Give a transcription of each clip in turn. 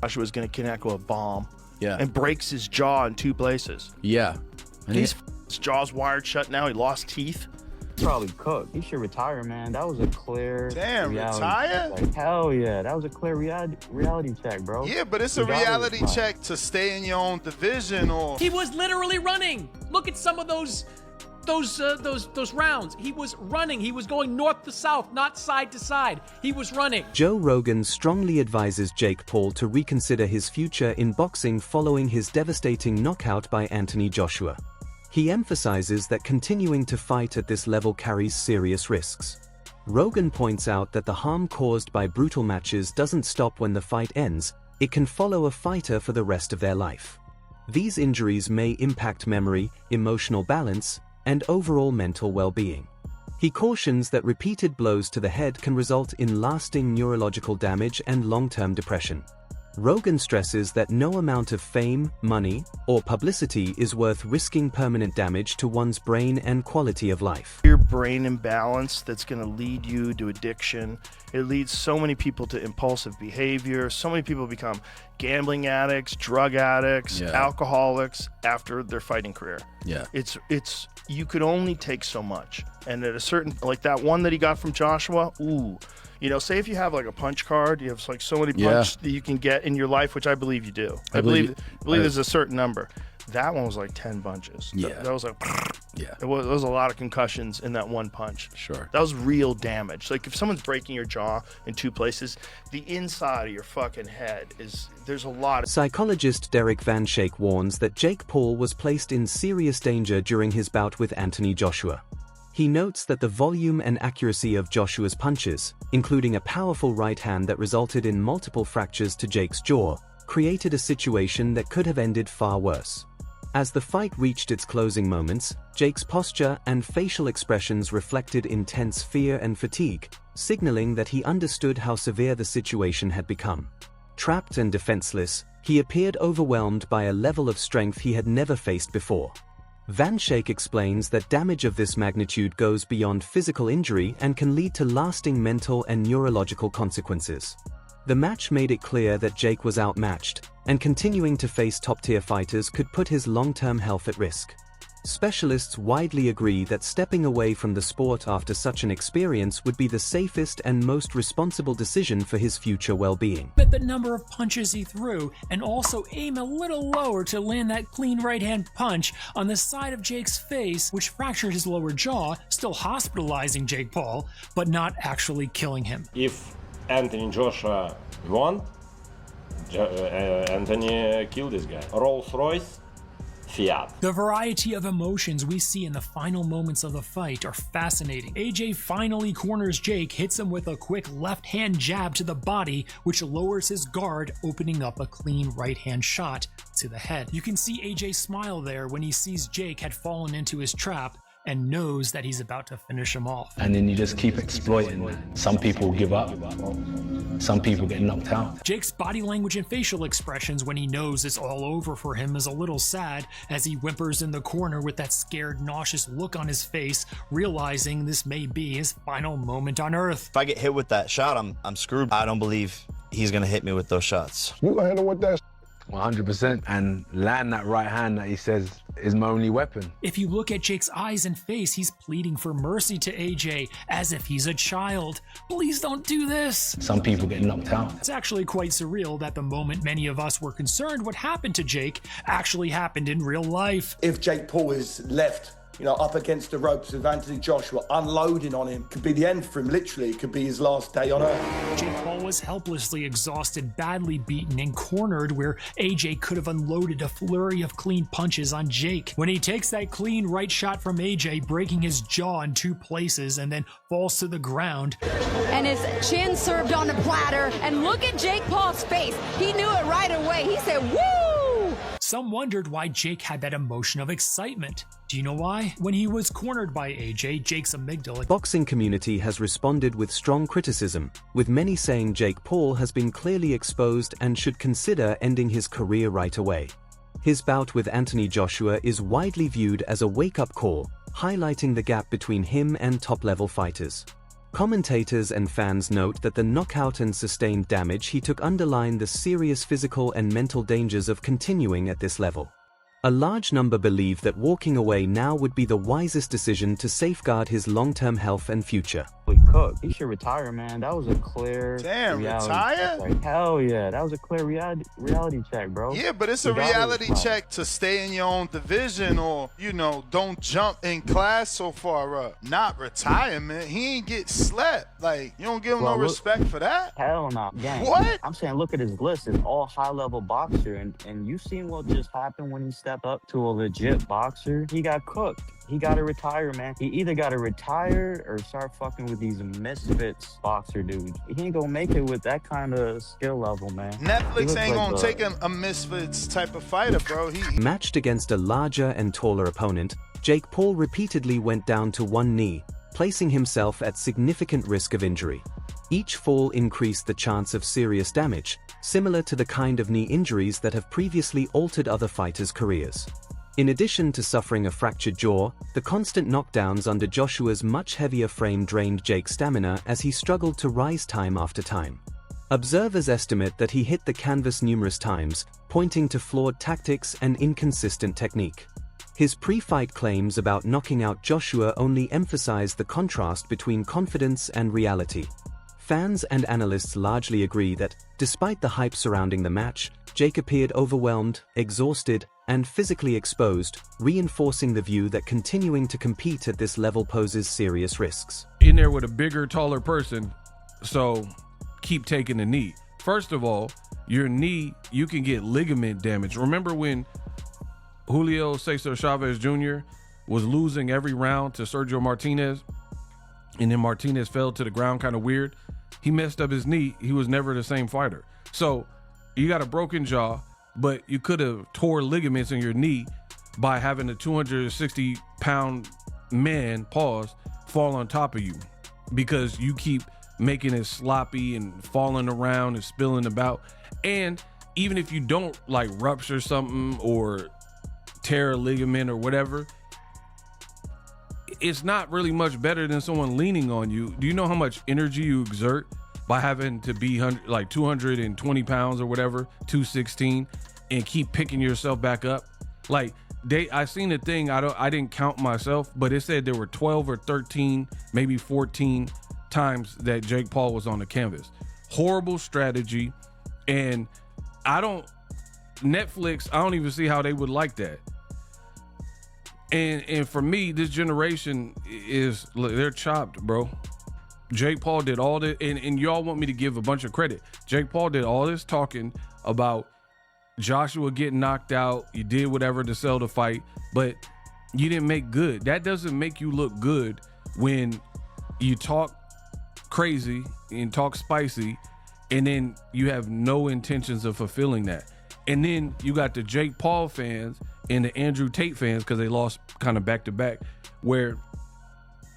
Joshua was going to connect with a bomb. Yeah. And breaks his jaw in 2 places. Yeah. And his jaw's wired shut now. He lost teeth. Probably cooked. He should retire, man. That was a clear retire? Check. Hell yeah, that was a clear reality check, bro. Yeah, but it's a reality check to stay in your own division. Or he was literally running. Look at some of those rounds. He was running. He was going north to south, not side to side. He was running. Joe Rogan strongly advises Jake Paul to reconsider his future in boxing following his devastating knockout by Anthony Joshua. He emphasizes that continuing to fight at this level carries serious risks. Rogan points out that the harm caused by brutal matches doesn't stop when the fight ends, it can follow a fighter for the rest of their life. These injuries may impact memory, emotional balance, and overall mental well-being. He cautions that repeated blows to the head can result in lasting neurological damage and long-term depression. Rogan stresses that no amount of fame, money, or publicity is worth risking permanent damage to one's brain and quality of life. Your brain imbalance that's going to lead you to addiction. It leads so many people to impulsive behavior. So many people become gambling addicts, drug addicts, alcoholics after their fighting career. Yeah. It's you could only take so much. And at a certain, like that one that he got from Joshua, ooh. You know, say if you have like a punch card, you have like so many punches that you can get in your life, which I believe you do. I believe there's a certain number. That one was like 10 punches. Yeah. That was like, there was a lot of concussions in that one punch. Sure. That was real damage. Like if someone's breaking your jaw in 2 places, the inside of your fucking head there's a lot of... Psychologist Derek Van Schaik warns that Jake Paul was placed in serious danger during his bout with Anthony Joshua. He notes that the volume and accuracy of Joshua's punches, including a powerful right hand that resulted in multiple fractures to Jake's jaw, created a situation that could have ended far worse. As the fight reached its closing moments, Jake's posture and facial expressions reflected intense fear and fatigue, signaling that he understood how severe the situation had become. Trapped and defenseless, he appeared overwhelmed by a level of strength he had never faced before. Van Schaik explains that damage of this magnitude goes beyond physical injury and can lead to lasting mental and neurological consequences. The match made it clear that Jake was outmatched, and continuing to face top-tier fighters could put his long-term health at risk. Specialists widely agree that stepping away from the sport after such an experience would be the safest and most responsible decision for his future well-being. But the number of punches he threw, and also aim a little lower to land that clean right-hand punch on the side of Jake's face, which fractured his lower jaw, still hospitalizing Jake Paul, but not actually killing him. If Anthony Joshua won, Anthony killed this guy. Rolls-Royce, Fiat. The variety of emotions we see in the final moments of the fight are fascinating. AJ finally corners Jake, hits him with a quick left-hand jab to the body, which lowers his guard, opening up a clean right-hand shot to the head. You can see AJ smile there when he sees Jake had fallen into his trap and knows that he's about to finish him off. And then you just keep exploiting. Some people give up, some people get knocked out. Jake's body language and facial expressions when he knows it's all over for him is a little sad as he whimpers in the corner with that scared, nauseous look on his face, realizing this may be his final moment on Earth. If I get hit with that shot, I'm screwed. I don't believe he's gonna hit me with those shots. You gonna hit him with that? 100%, and land that right hand that he says is my only weapon. If you look at Jake's eyes and face, he's pleading for mercy to AJ as if he's a child. Please don't do this. Some people get knocked out. It's actually quite surreal that the moment many of us were concerned what happened to Jake actually happened in real life. If Jake Paul is left, up against the ropes with Anthony Joshua, unloading on him, could be the end for him, literally. It could be his last day on Earth. Jake Paul was helplessly exhausted, badly beaten, and cornered where AJ could have unloaded a flurry of clean punches on Jake. When he takes that clean right shot from AJ, breaking his jaw in 2 places, and then falls to the ground. And his chin served on a platter, and look at Jake Paul's face. He knew it right away. He said, woo! Some wondered why Jake had that emotion of excitement. Do you know why? When he was cornered by AJ, Jake's amygdala... The boxing community has responded with strong criticism, with many saying Jake Paul has been clearly exposed and should consider ending his career right away. His bout with Anthony Joshua is widely viewed as a wake-up call, highlighting the gap between him and top-level fighters. Commentators and fans note that the knockout and sustained damage he took underline the serious physical and mental dangers of continuing at this level. A large number believe that walking away now would be the wisest decision to safeguard his long-term health and future. Cook, he should retire, man. That was a clear retire? Check. Hell yeah, that was a clear reality check, bro. Yeah, but it's a reality check to stay in your own division, or, you know, don't jump in class so far up. Not retirement. He ain't get slept. Like, you don't give him no respect for that? Hell no. Gang. What? I'm saying, look at his list. It's all high-level boxer, and you seen what just happened when he stepped up to a legit boxer? He got cooked. He got to retire, man. He either got to retire or start fucking with these misfits boxer dudes. He ain't gonna make it with that kind of skill level, man. Netflix ain't gonna take a misfits type of fighter, bro. Matched against a larger and taller opponent, Jake Paul repeatedly went down to one knee, placing himself at significant risk of injury. Each fall increased the chance of serious damage, similar to the kind of knee injuries that have previously altered other fighters' careers. In addition to suffering a fractured jaw, the constant knockdowns under Joshua's much heavier frame drained Jake's stamina as he struggled to rise time after time. Observers estimate that he hit the canvas numerous times, pointing to flawed tactics and inconsistent technique. His pre-fight claims about knocking out Joshua only emphasized the contrast between confidence and reality. Fans and analysts largely agree that, despite the hype surrounding the match, Jake appeared overwhelmed, exhausted, and physically exposed, reinforcing the view that continuing to compete at this level poses serious risks. In there with a bigger, taller person, so keep taking the knee. First of all, your knee, you can get ligament damage. Remember when Julio Cesar Chavez Jr. was losing every round to Sergio Martinez, and then Martinez fell to the ground kind of weird? He messed up his knee. He was never the same fighter. So you got a broken jaw, but you could have tore ligaments in your knee by having a 260-pound man, fall on top of you because you keep making it sloppy and falling around and spilling about. And even if you don't like rupture something or tear a ligament or whatever, it's not really much better than someone leaning on you. Do you know how much energy you exert by having to be like 220 pounds or whatever, 216, and keep picking yourself back up? Like I seen a thing, I didn't count myself, but it said there were 12 or 13, maybe 14 times that Jake Paul was on the canvas. Horrible strategy. And Netflix, I don't even see how they would like that. And for me, this generation they're chopped, bro. Jake Paul did all this, and y'all want me to give a bunch of credit. Jake Paul did all this talking about Joshua getting knocked out. You did whatever to sell the fight, but you didn't make good. That doesn't make you look good when you talk crazy and talk spicy, and then you have no intentions of fulfilling that. And then you got the Jake Paul fans and the Andrew Tate fans, because they lost kind of back to back, where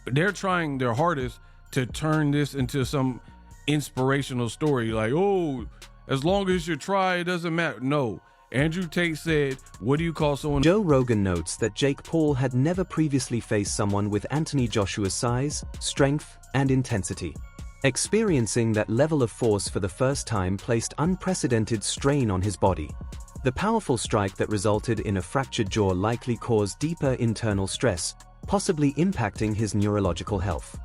they're trying their hardest to turn this into some inspirational story. Like, oh, as long as you try, it doesn't matter. No. Andrew Tate said, what do you call someone? Joe Rogan notes that Jake Paul had never previously faced someone with Anthony Joshua's size, strength, and intensity. Experiencing that level of force for the first time placed unprecedented strain on his body. The powerful strike that resulted in a fractured jaw likely caused deeper internal stress, possibly impacting his neurological health.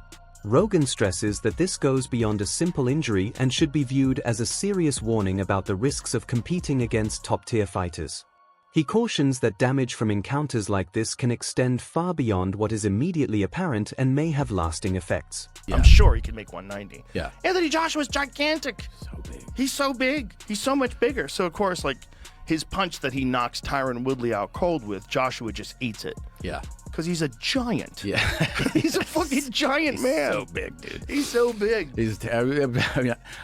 Rogan stresses that this goes beyond a simple injury and should be viewed as a serious warning about the risks of competing against top-tier fighters. He cautions that damage from encounters like this can extend far beyond what is immediately apparent and may have lasting effects. I'm sure he could make 190. Yeah. Anthony Joshua's gigantic. So big. He's so big. He's so much bigger. So, of course, like, his punch that he knocks Tyron Woodley out cold with, Joshua just eats it. Yeah. Because he's a giant. Yeah. He's a fucking giant man. So big, dude. He's so big.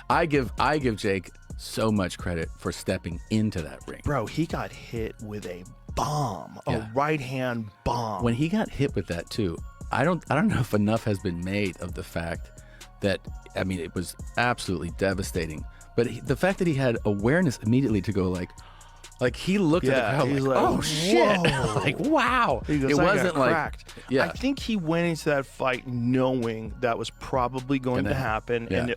I give Jake so much credit for stepping into that ring. Bro, he got hit with a bomb, a right-hand bomb. When he got hit with that too, I don't know if enough has been made of the fact that, I mean, it was absolutely devastating. But the fact that he had awareness immediately to go like, Like he looked at the crowd he's like, oh shit, like wow. He goes, it wasn't like cracked. I think he went into that fight knowing that was probably going to happen, and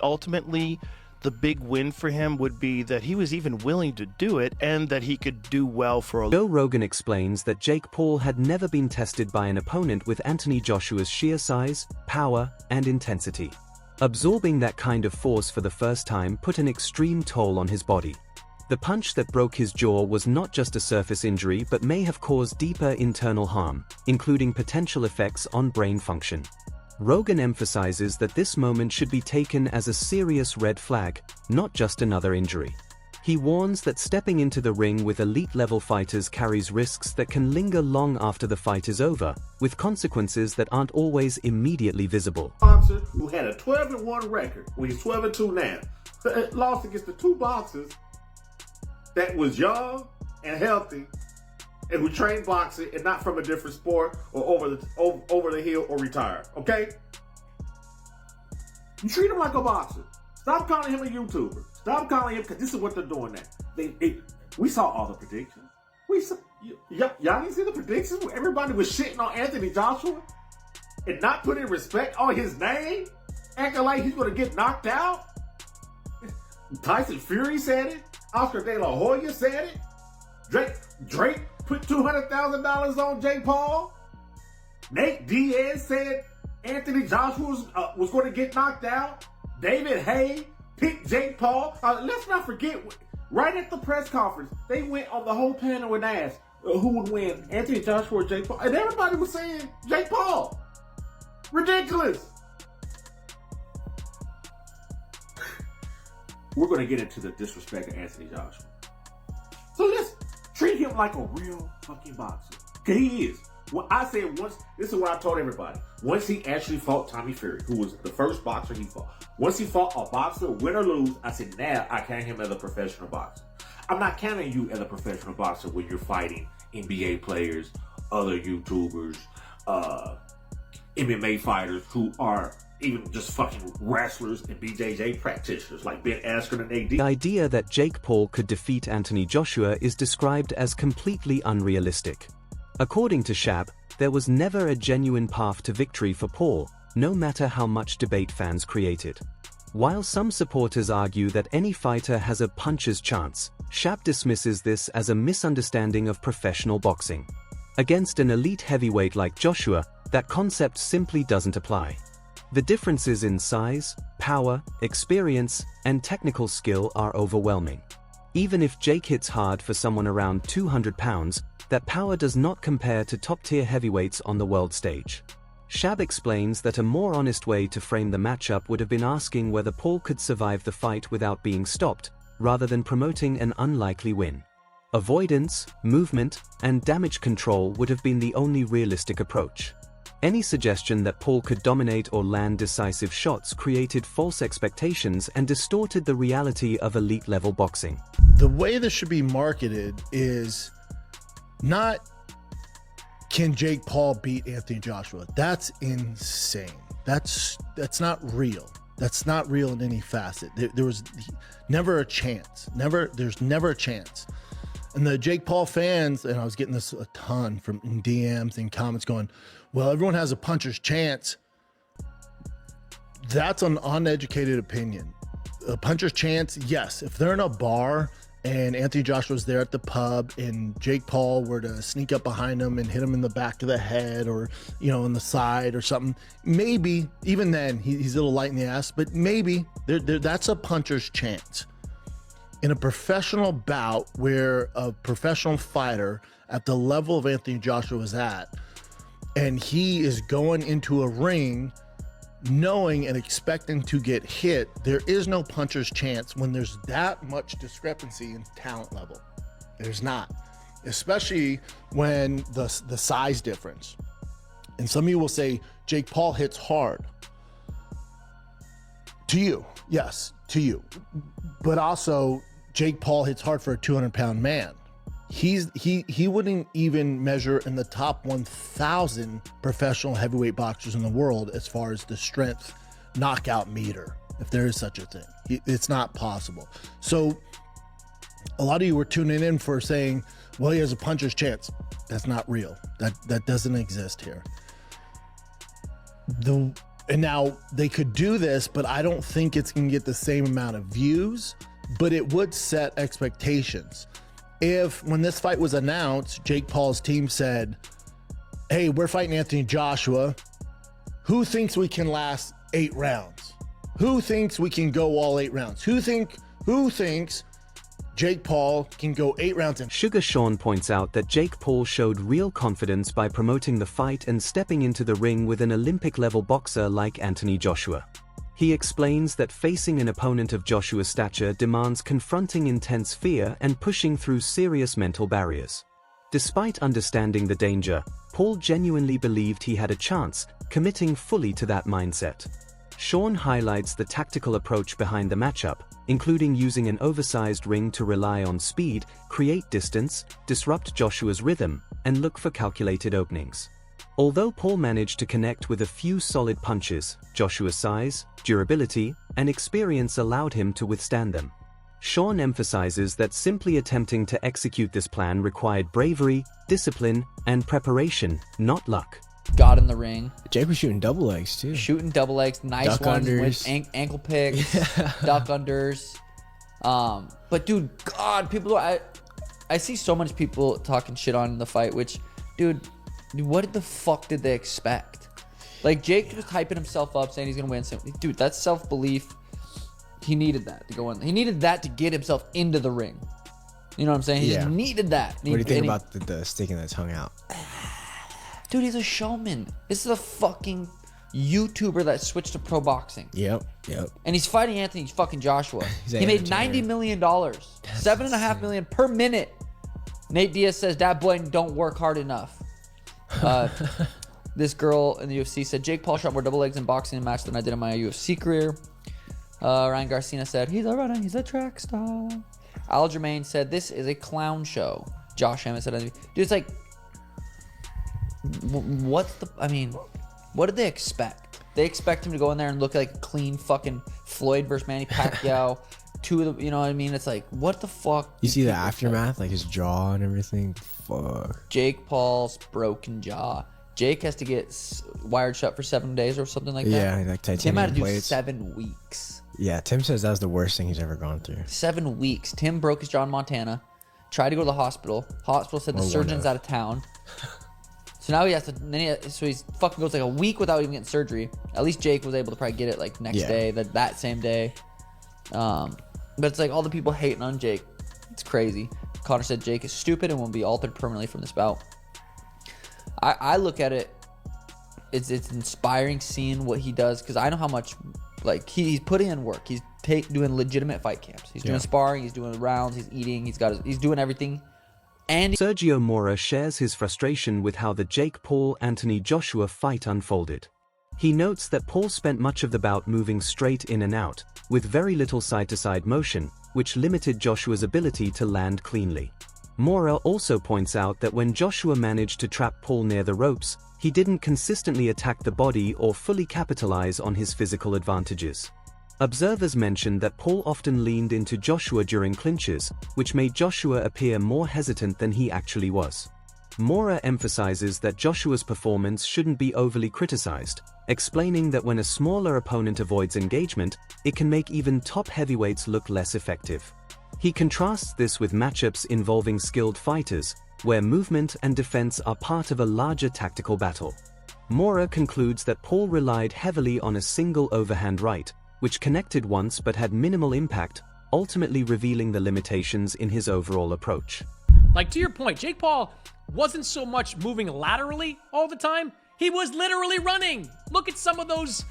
ultimately, the big win for him would be that he was even willing to do it, and that he could do well for a. Joe Rogan explains that Jake Paul had never been tested by an opponent with Anthony Joshua's sheer size, power, and intensity. Absorbing that kind of force for the first time put an extreme toll on his body. The punch that broke his jaw was not just a surface injury but may have caused deeper internal harm, including potential effects on brain function. Rogan emphasizes that this moment should be taken as a serious red flag, not just another injury. He warns that stepping into the ring with elite-level fighters carries risks that can linger long after the fight is over, with consequences that aren't always immediately visible. Boxer who had a 12-1 record, well, he's 12-2 now, lost against the two boxers that was young and healthy and who trained boxing and not from a different sport or over the hill or retired, okay? You treat him like a boxer. Stop calling him a YouTuber. Stop calling him, because this is what they're doing now. We saw all the predictions. Y'all didn't see the predictions where everybody was shitting on Anthony Joshua and not putting respect on his name, acting like he's going to get knocked out? Tyson Fury said it. Oscar De La Hoya said it. Drake put $200,000 on Jake Paul. Nate Diaz said Anthony Joshua was going to get knocked out. David Hay picked Jake Paul. Let's not forget, right at the press conference, they went on the whole panel and asked who would win, Anthony Joshua or Jake Paul. And everybody was saying Jake Paul. Ridiculous. We're going to get into the disrespect of Anthony Joshua. So let's treat him like a real fucking boxer. Because he is. Well, I said once, this is what I told everybody. Once he actually fought Tommy Fury, who was the first boxer he fought. Once he fought a boxer, win or lose, I said, now I count him as a professional boxer. I'm not counting you as a professional boxer when you're fighting NBA players, other YouTubers, MMA fighters who are even just fucking wrestlers and BJJ practitioners like Ben Askren and AD. The idea that Jake Paul could defeat Anthony Joshua is described as completely unrealistic. According to Shab, there was never a genuine path to victory for Paul, no matter how much debate fans created. While some supporters argue that any fighter has a puncher's chance, Shab dismisses this as a misunderstanding of professional boxing. Against an elite heavyweight like Joshua, that concept simply doesn't apply. The differences in size, power, experience, and technical skill are overwhelming. Even if Jake hits hard for someone around 200 pounds, that power does not compare to top-tier heavyweights on the world stage. Shab explains that a more honest way to frame the matchup would have been asking whether Paul could survive the fight without being stopped, rather than promoting an unlikely win. Avoidance, movement, and damage control would have been the only realistic approach. Any suggestion that Paul could dominate or land decisive shots created false expectations and distorted the reality of elite-level boxing. The way this should be marketed is not, can Jake Paul beat Anthony Joshua? That's insane. That's not real. That's not real in any facet. There was never a chance. There's never a chance. And the Jake Paul fans, and I was getting this a ton from DMs and comments going, well, everyone has a puncher's chance. That's an uneducated opinion. A puncher's chance, yes. If they're in a bar and Anthony Joshua's there at the pub and Jake Paul were to sneak up behind him and hit him in the back of the head or, in the side or something, maybe, even then, he's a little light in the ass, but maybe that's a puncher's chance. In a professional bout where a professional fighter at the level of Anthony Joshua is at, and he is going into a ring knowing and expecting to get hit, there is no puncher's chance when there's that much discrepancy in talent level. There's not, especially when the size difference. And some of you will say, Jake Paul hits hard. To you, yes, to you. But also, Jake Paul hits hard for a 200-pound man. He wouldn't even measure in the top 1,000 professional heavyweight boxers in the world as far as the strength knockout meter, if there is such a thing. It's not possible. So A lot of you were tuning in for saying, well, he has a puncher's chance. That's not real. That doesn't exist here. And now they could do this, but I don't think it's going to get the same amount of views, but it would set expectations. If when this fight was announced, Jake Paul's team said, hey, we're fighting Anthony Joshua. Who thinks we can last 8 rounds? Who thinks we can go all 8 rounds? Who thinks Jake Paul can go 8 rounds? Sugar Sean points out that Jake Paul showed real confidence by promoting the fight and stepping into the ring with an Olympic-level boxer like Anthony Joshua. He explains that facing an opponent of Joshua's stature demands confronting intense fear and pushing through serious mental barriers. Despite understanding the danger, Paul genuinely believed he had a chance, committing fully to that mindset. Sean highlights the tactical approach behind the matchup, including using an oversized ring to rely on speed, create distance, disrupt Joshua's rhythm, and look for calculated openings. Although Paul managed to connect with a few solid punches, Joshua's size, durability, and experience allowed him to withstand them. Sean emphasizes that simply attempting to execute this plan required bravery, discipline, and preparation, not luck. Got in the ring. Jake was shooting double legs too. Shooting double legs, nice duck ones unders. with ankle picks, duck unders. But dude, God, I see so much people talking shit on the fight, which, dude, what the fuck did they expect? Like, Jake was hyping himself up, saying he's gonna win. Dude, that's self-belief. He needed that to go in. He needed that to get himself into the ring. You know what I'm saying? He just needed that. What do you think about the sticking the tongue out? Dude, he's a showman. This is a fucking YouTuber that switched to pro boxing. Yep. And he's fighting Anthony fucking Joshua. He made $90 million. $7.5 million per minute. Nate Diaz says, that boy don't work hard enough. This girl in the UFC said, Jake Paul shot more double legs in boxing match than I did in my UFC career. Ryan Garcia said, he's a runner, he's a track star. Aljamain said, this is a clown show. Josh Hammond said, dude, it's like, what did they expect? They expect him to go in there and look like a clean fucking Floyd versus Manny Pacquiao. Two of the, you know what I mean? It's like, what the fuck? You see the aftermath, like his jaw and everything? Fuck. Jake Paul's broken jaw. Jake has to get wired shut for 7 days or something like that. Yeah, like titanium Tim had to do plates. 7 weeks. Yeah, Tim says that was the worst thing he's ever gone through. 7 weeks. Tim broke his jaw in Montana. Tried to go to the hospital. Hospital said the surgeon's out of town. So now he has to. So he's fucking goes like a week without even getting surgery. At least Jake was able to probably get it like next day, that same day. But it's like all the people hating on Jake. It's crazy. Connor said Jake is stupid and will be altered permanently from this bout. I look at it. It's inspiring seeing what he does, because I know how much like he's putting in work. He's doing legitimate fight camps. He's doing sparring. He's doing rounds. He's eating. He's doing everything. And Sergio Mora shares his frustration with how the Jake Paul-Anthony Joshua fight unfolded. He notes that Paul spent much of the bout moving straight in and out, with very little side-to-side motion, which limited Joshua's ability to land cleanly. Mora also points out that when Joshua managed to trap Paul near the ropes, he didn't consistently attack the body or fully capitalize on his physical advantages. Observers mentioned that Paul often leaned into Joshua during clinches, which made Joshua appear more hesitant than he actually was. Mora emphasizes that Joshua's performance shouldn't be overly criticized, explaining that when a smaller opponent avoids engagement, it can make even top heavyweights look less effective. He contrasts this with matchups involving skilled fighters, where movement and defense are part of a larger tactical battle. Mora concludes that Paul relied heavily on a single overhand right, which connected once but had minimal impact, ultimately revealing the limitations in his overall approach. Like, to your point, Jake Paul wasn't so much moving laterally all the time. He was literally running. Look at some of those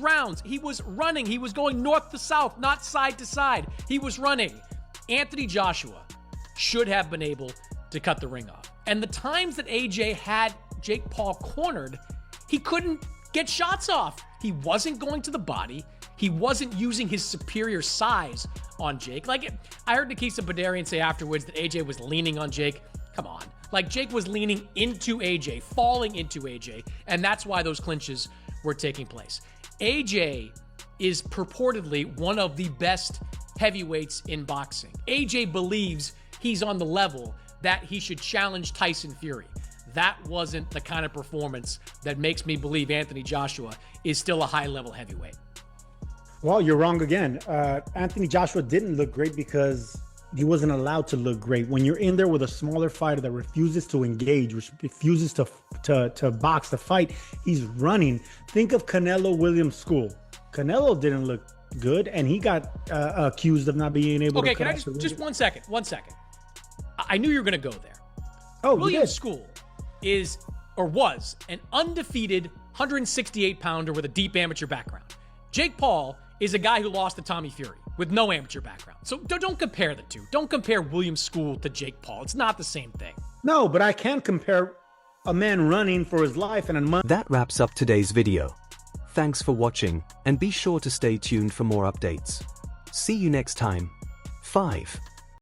rounds. He was running. He was going north to south, not side to side. He was running. Anthony Joshua should have been able to cut the ring off. And the times that AJ had Jake Paul cornered, he couldn't get shots off. He wasn't going to the body. He wasn't using his superior size on Jake. Like, I heard Nikisa Badarian say afterwards that AJ was leaning on Jake. Come on. Like, Jake was leaning into AJ, falling into AJ, and that's why those clinches were taking place. AJ is purportedly one of the best heavyweights in boxing. AJ believes he's on the level that he should challenge Tyson Fury. That wasn't the kind of performance that makes me believe Anthony Joshua is still a high-level heavyweight. Well, you're wrong again. Anthony Joshua didn't look great because he wasn't allowed to look great. When you're in there with a smaller fighter that refuses to engage, refuses to box, to fight, he's running. Think of Canelo Williams' school. Canelo didn't look good, and he got accused of not being able to. Okay, can I just 1 second? 1 second. I knew you were going to go there. Oh, Williams' school is or was an undefeated 168-pounder with a deep amateur background. Jake Paul is a guy who lost to Tommy Fury with no amateur background. So don't compare the two. Don't compare Williams' school to Jake Paul. It's not the same thing. No, but I can compare a man running for his life and a month. That wraps up today's video. Thanks for watching, and be sure to stay tuned for more updates. See you next time. 5.